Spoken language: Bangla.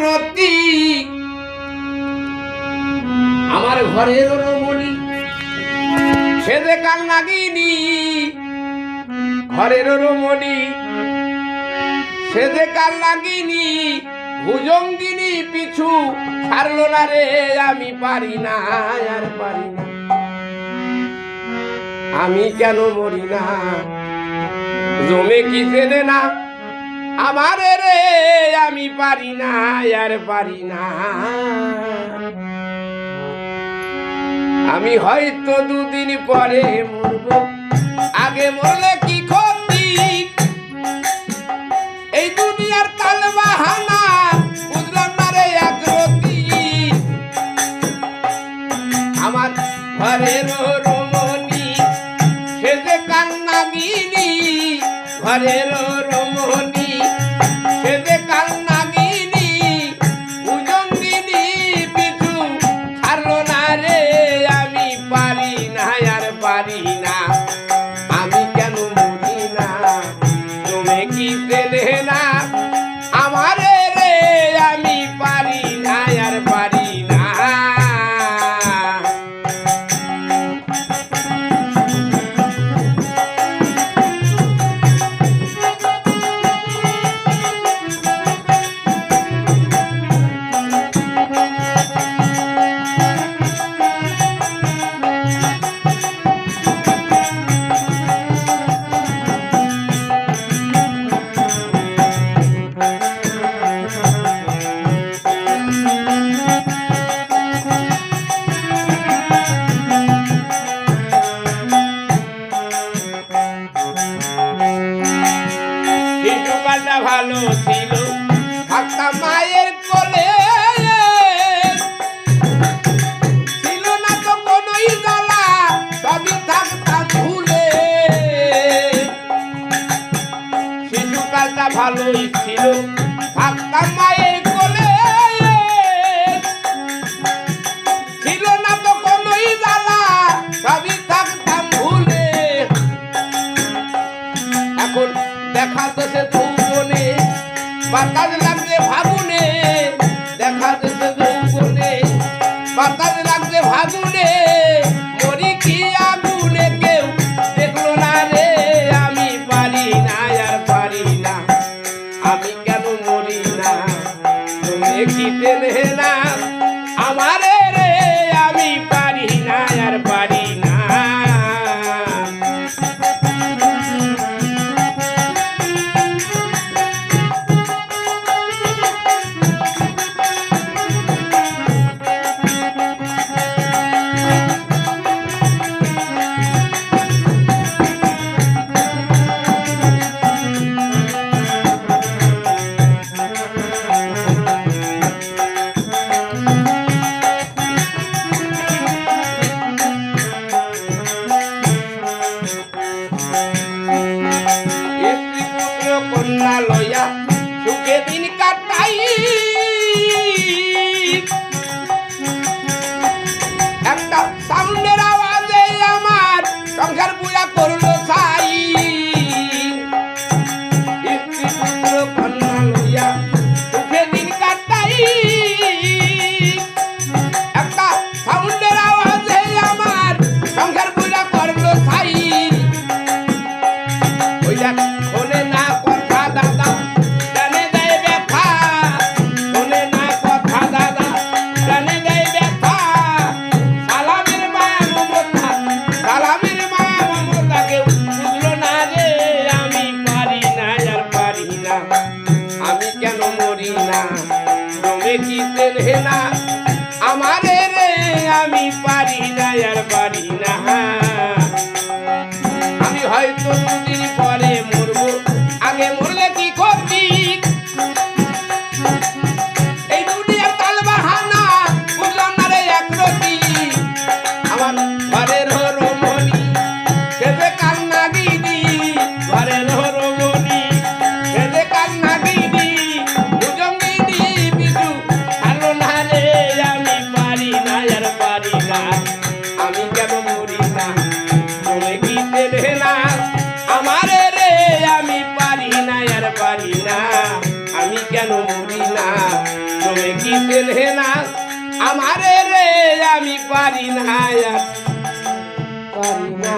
আগ্রতি আমার ঘরের রমণী সে যে কাল নাগিনী ঘরের রমণী সে যে কাল নাগিনী ভুজঙ্গিনী পিছু ছাড়লো না রে আমি পারি না আর পারি না আমি কেন মরি না জমে কি চেনে না আমার রে আমি পারি না আর পারি না আমি হয়তো দুদিন পরে মরবো আগে মরলে কি ক্ষতি এই দুনিয়ার কাল বাহানা বুঝলাম না রে আগ্রতি আমার ঘরের রমণী সে যে কান্নাগিনী ঘরের রমণী সে যে কান্নাগিনী ভুজঙ্গিনী পিছু ছাড়লো না রে আমি পারি না আর পারি না আমি কেন মরি না তুমি কি চেনে না আমার রে আমি পারি না আর পারি না শিশুকালটা ভালো ছিল থাকতাম মায়ের কোলে ছিল না তো কোনোই জ্বালা সবই থাকতাম ভুলে শিশুকালটা ভালোই ছিল থাকতাম মায়ের কোলে ছিল না তো কোনোই জ্বালা সবই থাকতাম ভুলে এখন দেখা দেশে যৌবনে বাতাস লাগছে ফাগুনে দেখা দেশে যৌবনে বাতাস লাগছে ফাগুনে মরি কি আগুনে কেউ দেখলো না রে আমি পারি না আর পারি না আমি কেন মরি না তুমি কি চেনে না আমার রে আমি পারি না আর পারি না কন্যা লয়া সুখে দিন কাটাই একটা সাউন্ডের আওয়াজে আমার সংসার পূজা করলো সাই কন্যা লয়া সুখে দিন কাটাই একটা সাউন্ডের আওয়াজে আমার সংসার পূজা করলো সাই ওই দেখ শোনে না কথা দাদা জানে দেয় ব্যথা শোনে না কথা দাদা জানে দেয় ব্যথা সালামের মায়া মমতা কেউ বুঝলো না রে আমি পারি না আর পারি না আমি কেন মরি না তুমি কি চেনে না আমার রে আমি পারি না আর পারি না আমি হয়তো দুদিন পরে মরবো আগে মরলে কি ক্ষতি এই দুনিয়ার কাল বাহানা বুঝলাম না রে একরতি আমার ঘরের রমণী সে যে কান্নাগিনী ঘরের রমণী সে যে কান্নাগিনী ভুজঙ্গিনী পিছু ছাড়লো না রে আমি পারি না আর পারি না আমি কেন মরি না তুমি কি চেনে না আমার রে কি চেনে না আমারে রে আমি পারি না আর পারি না